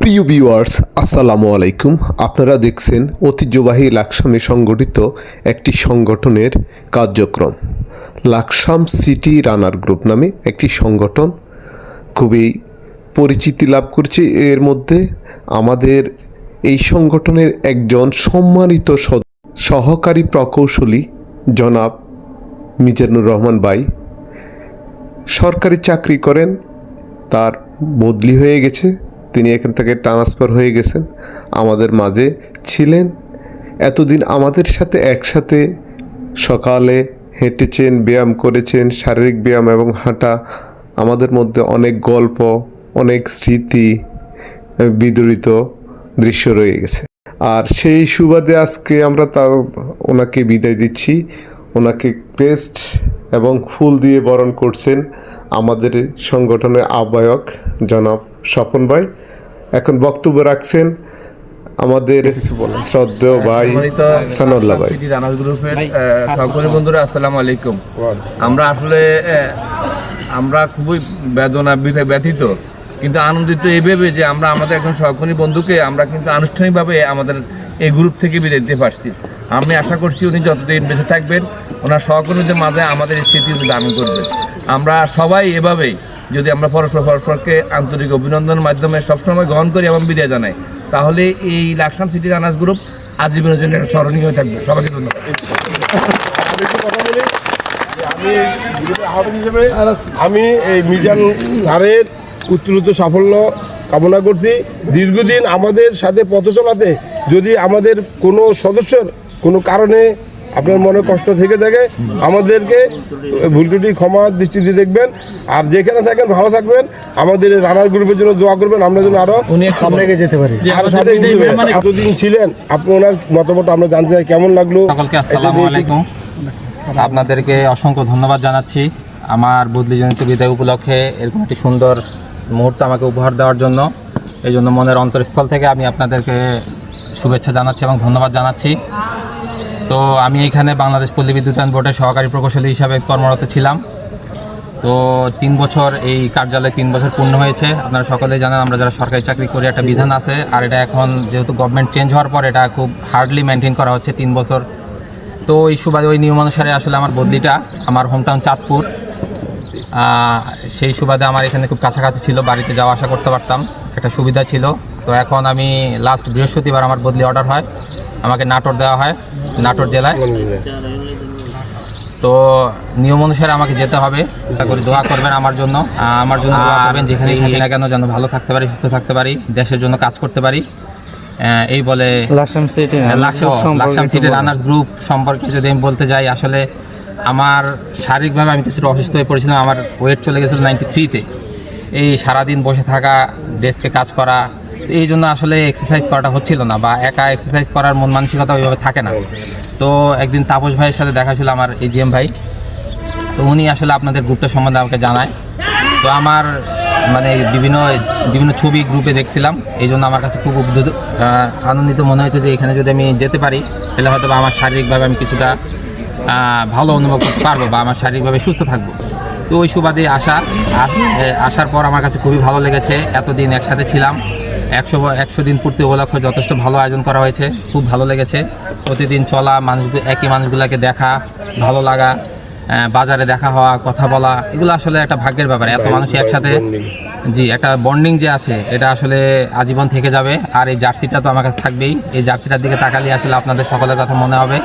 প্রিয় ভিউয়ার্স, আসসালামু আলাইকুম। আপনারা দেখছেন ঐতিহ্যবাহী লাকসামে সংগঠিত একটি সংগঠনের কার্যক্রম। লাকসাম সিটি রানার গ্রুপ নামে একটি সংগঠন খুবই পরিচিতি লাভ করছে। এর মধ্যে আমাদের এই সংগঠনের একজন সম্মানিত সহকারী প্রকৌশলী জনাব মিজানুর রহমান ভাই সরকারি চাকরি করেন, তার বদলি হয়ে গেছে, তিনি এখান থেকে ট্রান্সফার হয়ে গেছেন, আমাদের মাঝে ছিলেন। এতদিন আমাদের সাথে একসাথে সকালে হেঁটেছেন, ব্যায়াম করেছেন, শারীরিক ব্যায়াম এবং হাঁটা। আমাদের মধ্যে অনেক গল্প, অনেক স্মৃতি বিদরিত দৃশ্য রয়ে গেছে। আর সেই সুবাদে আজকে আমরা ওনাকে বিদায় দিচ্ছি। ওনাকে ক্রেস্ট এবং ফুল দিয়ে বরণ করছেন আমাদের সংগঠনের আহ্বায়ক জনাব স্বপন ভাই। এখন বক্তব্য রাখছেন আমাদের শ্রদ্ধেয় ভাই সানাউল্লাহ ভাই। রানার গ্রুপের সহকর্মী বন্ধুরা, আসসালামু আলাইকুম। আমরা খুবই ব্যথিত কিন্তু আনন্দিত এইভাবে যে আমরা আমাদের একজন সহকর্মী বন্ধুকে আমরা কিন্তু আনুষ্ঠানিকভাবে আমাদের এই গ্রুপ থেকে বিদায় দিতে পারছি। আমি আশা করছি উনি যতদিন বেঁচে থাকবেন ওনার সহকর্মীদের মাঝে আমাদের এই স্মৃতি দান করবেন। আমরা সবাই এভাবেই যদি আমরা পরস্পরকে আন্তরিক অভিনন্দনের মাধ্যমে সবসময় গ্রহণ করি এবং বিদায় জানাই, তাহলে এই লাকসাম সিটি রানার্স গ্রুপ আজীবনের জন্য একটা স্মরণীয় হয়ে থাকবে। সবাইকে ধন্যবাদ। আমি এই মিজান স্যারের উত্তরোত্তর সাফল্য কামনা করছি। দীর্ঘদিন আমাদের সাথে পথ চলাতে যদি আমাদের কোনো সদস্যর কোনো কারণে আপনার মনে কষ্ট থেকে থাকে, আমাদেরকে ভুল ত্রুটি ক্ষমা দৃষ্টিতে দেখবেন। আর যেখানে থাকেন ভালো থাকবেন, আমাদের রানার গ্রুপের জন্য দোয়া করবেন, আমরা যেন আরো সামনে যেতে পারি। এতদিন ছিলেন, আপনি ওনার মতামত আমরা জানতে চাই কেমন লাগলো। সকলকে আসসালামু আলাইকুম। আপনাদেরকে অসংখ্য ধন্যবাদ জানাচ্ছি আমার বদলিজনিত বিদায় উপলক্ষে এরকম একটি সুন্দর মুহূর্ত আমাকে উপহার দেওয়ার জন্য। এই জন্য মনের অন্তরস্থল থেকে আমি আপনাদেরকে শুভেচ্ছা জানাচ্ছি এবং ধন্যবাদ জানাচ্ছি। তো আমি এখানে বাংলাদেশ পল্লী বিদ্যুতায়ন বোর্ডের সহকারী প্রকৌশলী হিসাবে কর্মরত ছিলাম। তো 3 বছর এই কার্যালয়ে 3 বছর পূর্ণ হয়েছে। আপনারা সকলেই জানেন আমরা যারা সরকারি চাকরি করি একটা বিধান আছে, আর এটা এখন যেহেতু গভর্নমেন্ট চেঞ্জ হওয়ার পর এটা খুব হার্ডলি মেনটেন করা হচ্ছে 3 বছর। তো ওই সুবাদে ওই নিয়ম অনুসারে আসলে আমার বদলিটা আমার হোমটাউন চাঁদপুর, সেই সুবাদে আমার এখানে খুব কাছাকাছি ছিল, বাড়িতে যাওয়া আসা করতে পারতাম, একটা সুবিধা ছিল। তো এখন আমি লাস্ট বৃহস্পতিবার আমার বদলি অর্ডার হয়, আমাকে নাটোর দেওয়া হয়, নাটোর জেলায়। তো নিয়ম অনুসারে আমাকে যেতে হবে। দোয়া করবেন আমার জন্য দোয়া করবেন, যেখানে থাকি না কেন যেন ভালো থাকতে পারি, সুস্থ থাকতে পারি, দেশের জন্য কাজ করতে পারি। এই বলে লাকসাম সিটি রানার্স গ্রুপ সম্পর্কে যদি আমি বলতে যাই, আসলে আমার শারীরিকভাবে আমি কিছুটা অসুস্থ হয়ে পড়েছিলাম। আমার ওয়েট চলে গেছিলো 93-তে। এই সারাদিন বসে থাকা, ডেস্কে কাজ করা, এই জন্য আসলে এক্সারসাইজ করাটা হচ্ছিল না, বা একা এক্সারসাইজ করার মন মানসিকতা ওইভাবে থাকে না। তো একদিন তাপস ভাইয়ের সাথে দেখা ছিল, আমার এজিএম ভাই। তো উনি আসলে আপনাদের গ্রুপটা সম্বন্ধে আমাকে জানায়। তো আমার মানে বিভিন্ন ছবি গ্রুপে দেখছিলাম, এই জন্য আমার কাছে খুব আনন্দিত মনে হয়েছে যে এখানে যদি আমি যেতে পারি তাহলে হয়তো বা আমার শারীরিকভাবে আমি কিছুটা ভালো অনুভব করতে পারবো, বা আমার শারীরিকভাবে সুস্থ থাকবো। তো ওই সুবাদে আসার পর আমার কাছে খুবই ভালো লেগেছে। এতদিন একসাথে ছিলাম, 100 দিন পূর্তি উপলক্ষে যথেষ্ট ভালো আয়োজন করা হয়েছে, খুব ভালো লেগেছে। প্রতিদিন চলা, একই মানুষগুলোকে দেখা, ভালো লাগা, বাজারে দেখা হওয়া, কথা বলা, এগুলো আসলে একটা ভাগ্যের ব্যাপার। এত মানুষ একসাথে, একটা বন্ডিং যে আছে এটা আসলে আজীবন থেকে যাবে। আর এই জার্সিটা তো আমার কাছে থাকবেই, এই জার্সিটার দিকে তাকালে আসলে আপনাদের সকলের কথা মনে হবে।